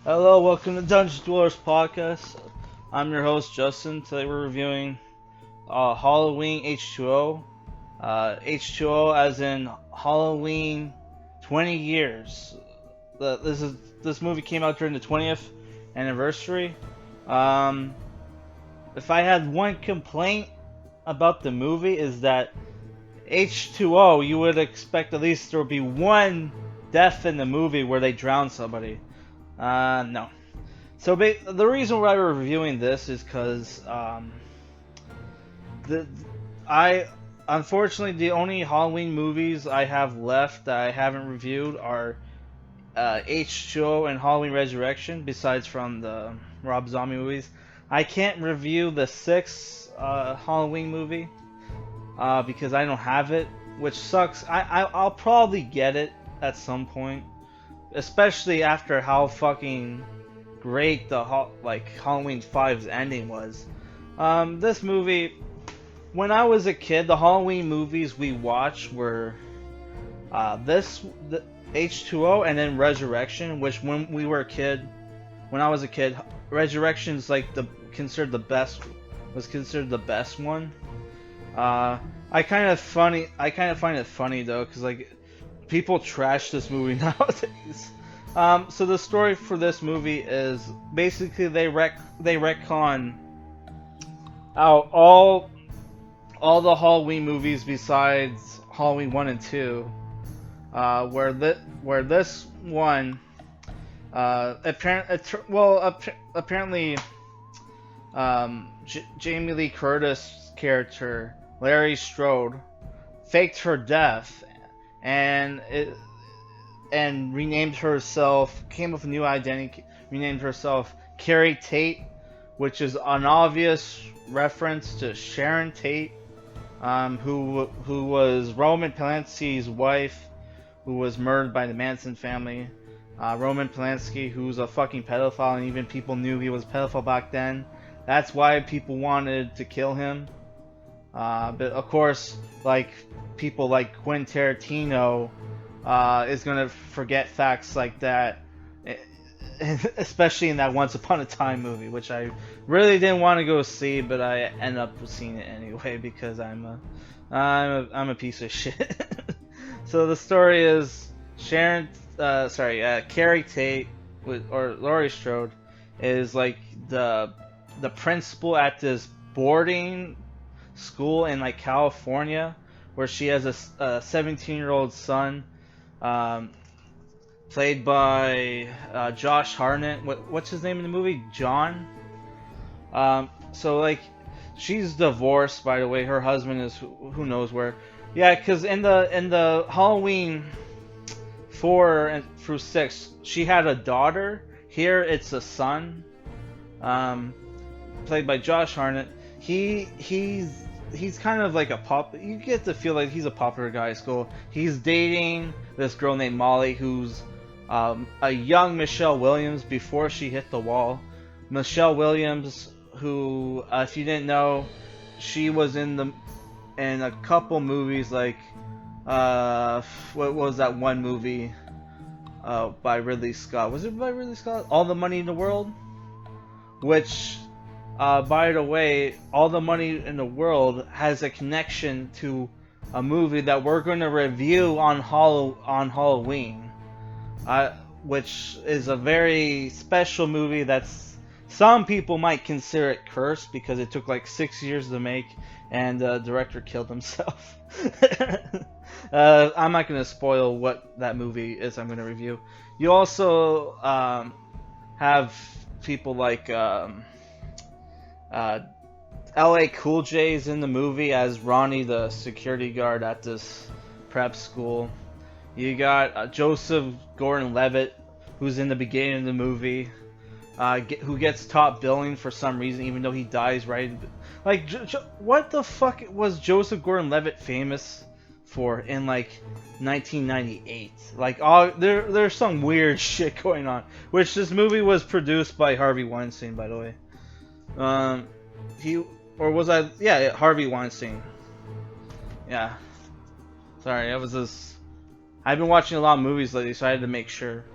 Hello, welcome to Dungeon Dwellers Podcast. I'm your host Justin. Today we're reviewing Halloween H20. H20 as in Halloween 20 years. This movie came out during the 20th anniversary. Um, if I had one complaint about the movie is that H2O, you would expect at least there would be one death in the movie where they drown somebody. No. So the reason why we're reviewing this is because the I unfortunately the only Halloween movies I have left that I haven't reviewed are H2O and Halloween Resurrection. Besides from the Rob Zombie movies, I can't review the sixth Halloween movie because I don't have it, which sucks. I'll probably get it at some point, especially after how fucking great the Halloween 5's ending was. This movie, when I was a kid, the Halloween movies we watched were the H2O and then Resurrection, which when I was a kid, Resurrection's like was considered the best one. I kind of find it funny though, because like people trash this movie nowadays. So the story for this movie is basically they retcon out all the Halloween movies besides Halloween 1 and 2, where this one apparently Jamie Lee Curtis character Larry Strode faked her death and renamed herself, came up with a new identity, renamed herself Carrie Tate, which is an obvious reference to Sharon Tate, who was Roman Polanski's wife, who was murdered by the Manson family. Roman Polanski, who's a fucking pedophile, and even people knew he was a pedophile back then. That's why people wanted to kill him. But of course, like people like Quentin Tarantino is gonna forget facts like that, especially in that Once Upon a Time movie, which I really didn't want to go see, but I ended up seeing it anyway because I'm a piece of shit. So the story is Carrie Tate or Laurie Strode is like the principal at this boarding school in like California, where she has a 17-year-old son, played by Josh Hartnett. What's his name in the movie? John. So like, she's divorced, by the way. Her husband is who knows where. Yeah, because in the Halloween 4 through 6, she had a daughter. Here it's a son, played by Josh Hartnett. He's kind of like a pop. You get to feel like he's a popular guy at school. He's dating this girl named Molly, who's a young Michelle Williams before she hit the wall. Michelle Williams, who, if you didn't know, she was in a couple movies like what was that one movie by Ridley Scott? Was it by Ridley Scott? All the Money in the World, which. By the way, All the Money in the World has a connection to a movie that we're going to review on Halloween, which is a very special movie that's some people might consider it cursed because it took like 6 years to make and the director killed himself. I'm not going to spoil what that movie is I'm going to review. You also have people like LA Cool J's in the movie as Ronnie, the security guard at this prep school. You got Joseph Gordon-Levitt, who's in the beginning of the movie, who gets top billing for some reason, even though he dies right. Like, what the fuck was Joseph Gordon-Levitt famous for in like 1998? Like, there's some weird shit going on. Which this movie was produced by Harvey Weinstein, by the way. Harvey Weinstein. Yeah. Sorry, I've been watching a lot of movies lately, so I had to make sure.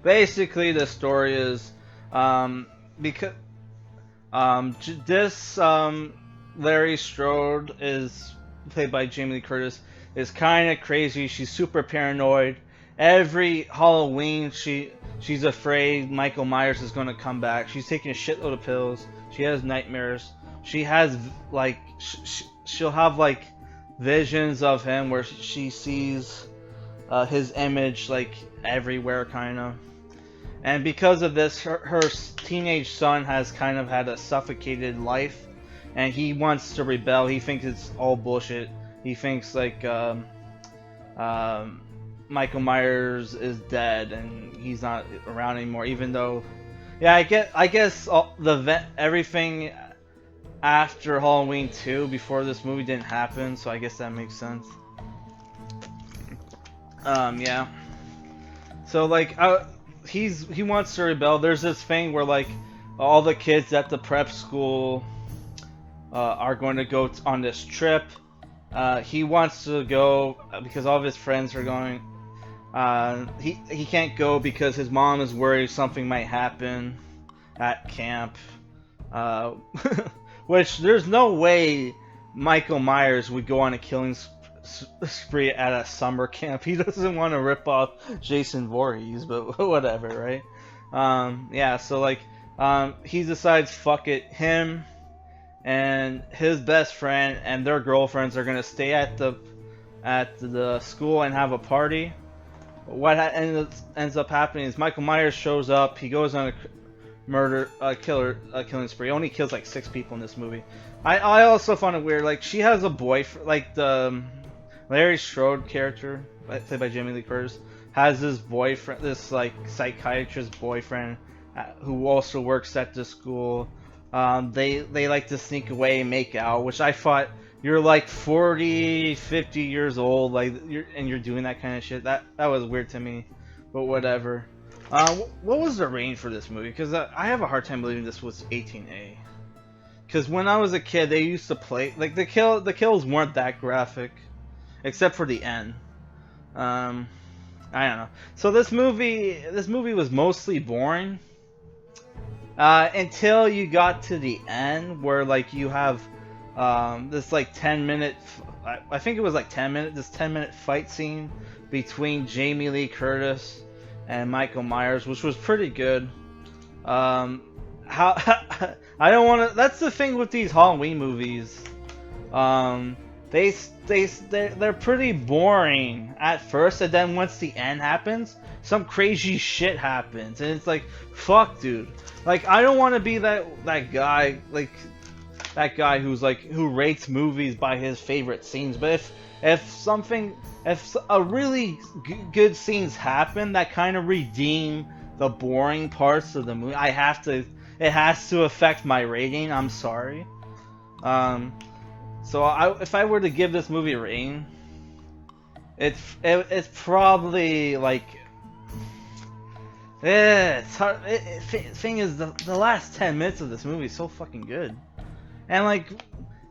basically the story is because this Larry Strode is played by Jamie Lee Curtis is kind of crazy. She's super paranoid. Every Halloween she's afraid Michael Myers is going to come back. She's taking a shitload of pills. She has nightmares. She has like she'll have like visions of him where she sees his image like everywhere kind of. And because of this, her teenage son has kind of had a suffocated life, and he wants to rebel. He thinks it's all bullshit. He thinks like Michael Myers is dead and he's not around anymore. Even though, yeah, I guess everything after Halloween 2, before this movie, didn't happen. So I guess that makes sense. Yeah. So like he wants to rebel. There's this thing where like all the kids at the prep school are going to go on this trip. He wants to go because all of his friends are going. He can't go because his mom is worried something might happen at camp. Which there's no way Michael Myers would go on a killing spree at a summer camp. He doesn't want to rip off Jason Voorhees, but whatever, right? Yeah, so like he decides fuck it. Him and his best friend and their girlfriends are gonna stay at the school and have a party. What ends up happening is Michael Myers shows up. He goes on a killing spree. He only kills like 6 people in this movie. I also found it weird. Like she has a boyfriend. Like the Larry Strode character, played by Jamie Lee Curtis, has this boyfriend, this like psychiatrist boyfriend, who also works at the school. They like to sneak away and make out, which I thought, you're like 40, 50 years old, like you're doing that kind of shit. That was weird to me, but whatever. What was the range for this movie? Because I have a hard time believing this was 18A. Because when I was a kid, they used to play like the kills weren't that graphic, except for the end. I don't know. So this movie was mostly boring. Until you got to the end, where like you have this like 10-minute, I think it was like 10 minutes, this 10-minute fight scene between Jamie Lee Curtis and Michael Myers, which was pretty good. How I don't want to. That's the thing with these Halloween movies. They're pretty boring at first, and then once the end happens, some crazy shit happens, and it's like, fuck, dude. Like, I don't want to be that guy, like that guy who rates movies by his favorite scenes. But if a really good scenes happen that kind of redeem the boring parts of the movie, it has to affect my rating. I'm sorry. So if I were to give this movie a rating, it's probably like, it's hard. Thing is, the last 10 minutes of this movie is so fucking good, and like,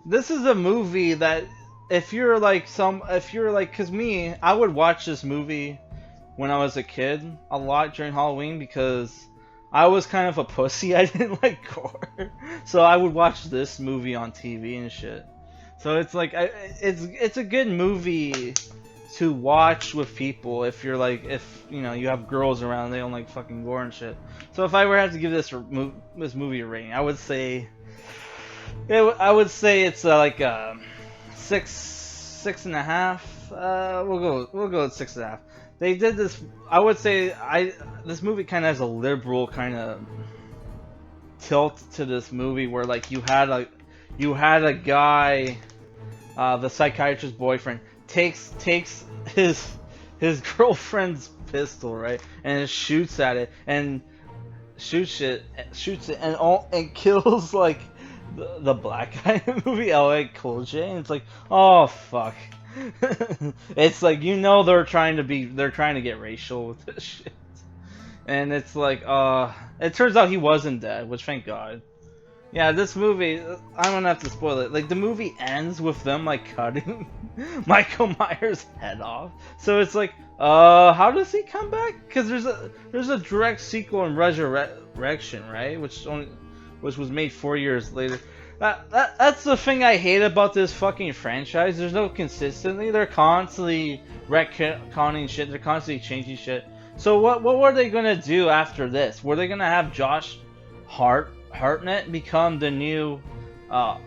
this is a movie that if you're like, cause me, I would watch this movie when I was a kid a lot during Halloween because I was kind of a pussy. I didn't like gore, so I would watch this movie on TV and shit. So it's like, it's a good movie to watch with people if you're like, if you know you have girls around, they don't like fucking gore and shit. So if I were to have to give this movie a rating, I would say it's like a 6.5. We'll go with 6.5. They did this. I would say this movie kind of has a liberal kind of tilt to this movie where like you had a guy, the psychiatrist's boyfriend takes his girlfriend's pistol, right, and shoots at it and shoots it and kills like the black guy in the movie, LA Cool J, and it's like, oh fuck. It's like, you know, they're trying to get racial with this shit, and it's like, it turns out he wasn't dead, which thank God. Yeah, this movie, I'm gonna have to spoil it. Like, the movie ends with them like cutting Michael Myers' head off. So it's like, How does he come back? Because there's a direct sequel in Resurrection, right? Which was made 4 years later. That's the thing I hate about this fucking franchise. There's no consistency. They're constantly retconning shit. They're constantly changing shit. So what were they gonna do after this? Were they gonna have Josh Hartnett become the new uh,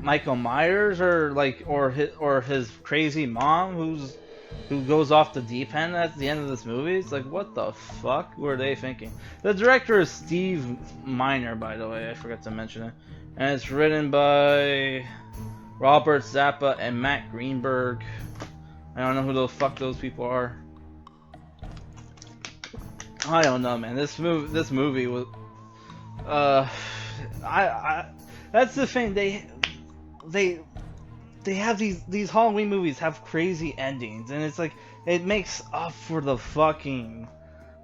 Michael Myers, or his crazy mom who goes off the deep end at the end of this movie? It's like, what the fuck were they thinking? The director is Steve Miner, by the way. I forgot to mention it. And it's written by Robert Zappa and Matt Greenberg. I don't know who the fuck those people are. I don't know, man. This movie was, uh, I that's the thing. They have these Halloween movies have crazy endings, and it's like it makes up for the fucking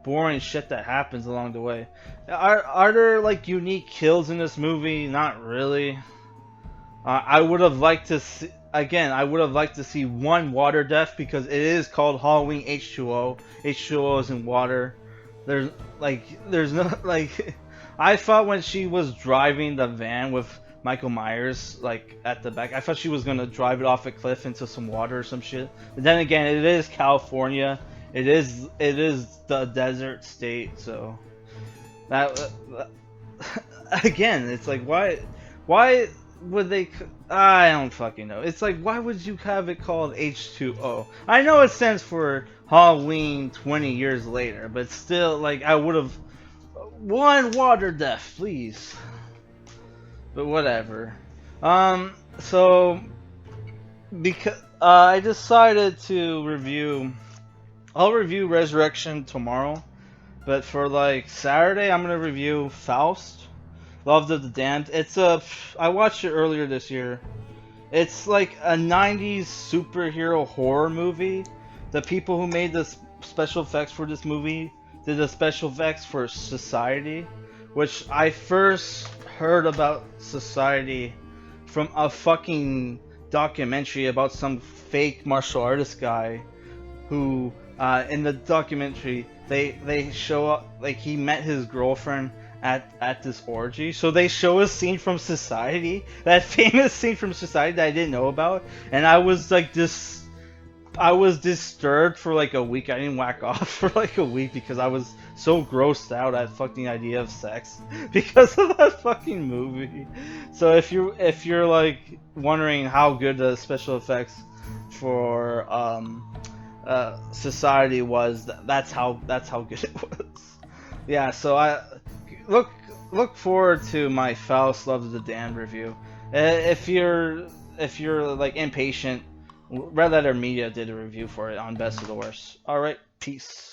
boring shit that happens along the way. Are there like unique kills in this movie? Not really. I would have liked to see, again. I would have liked to see one water death because it is called Halloween H20. H2O is in water. There's no like. I thought when she was driving the van with Michael Myers like at the back, I thought she was gonna drive it off a cliff into some water or some shit. But then again, it is California. It is the desert state, so that again, it's like why would they? I don't fucking know. It's like, why would you have it called H2O? I know it stands for Halloween 20 years later, but still, like, I would have one water death, please. But whatever. So because I decided to review, I'll review Resurrection tomorrow, but for like Saturday, I'm gonna review Faust. Love of the Damned. I watched it earlier this year. It's like a 90s superhero horror movie. The people who made the special effects for this movie did the special effects for Society, which I first heard about Society from a fucking documentary about some fake martial artist guy who, in the documentary, they show up, like, he met his girlfriend at this orgy. So they show a scene from Society, that famous scene from Society that I didn't know about, and I was like I was disturbed for like a week. I didn't whack off for like a week because I was so grossed out at fucking idea of sex because of that fucking movie. So if you're like wondering how good the special effects for Society was, that's how good it was. Yeah, so I look forward to my Faust Love of the Damned review. If you're like impatient, Red Letter Media did a review for it on Best of the Worst. All right, peace.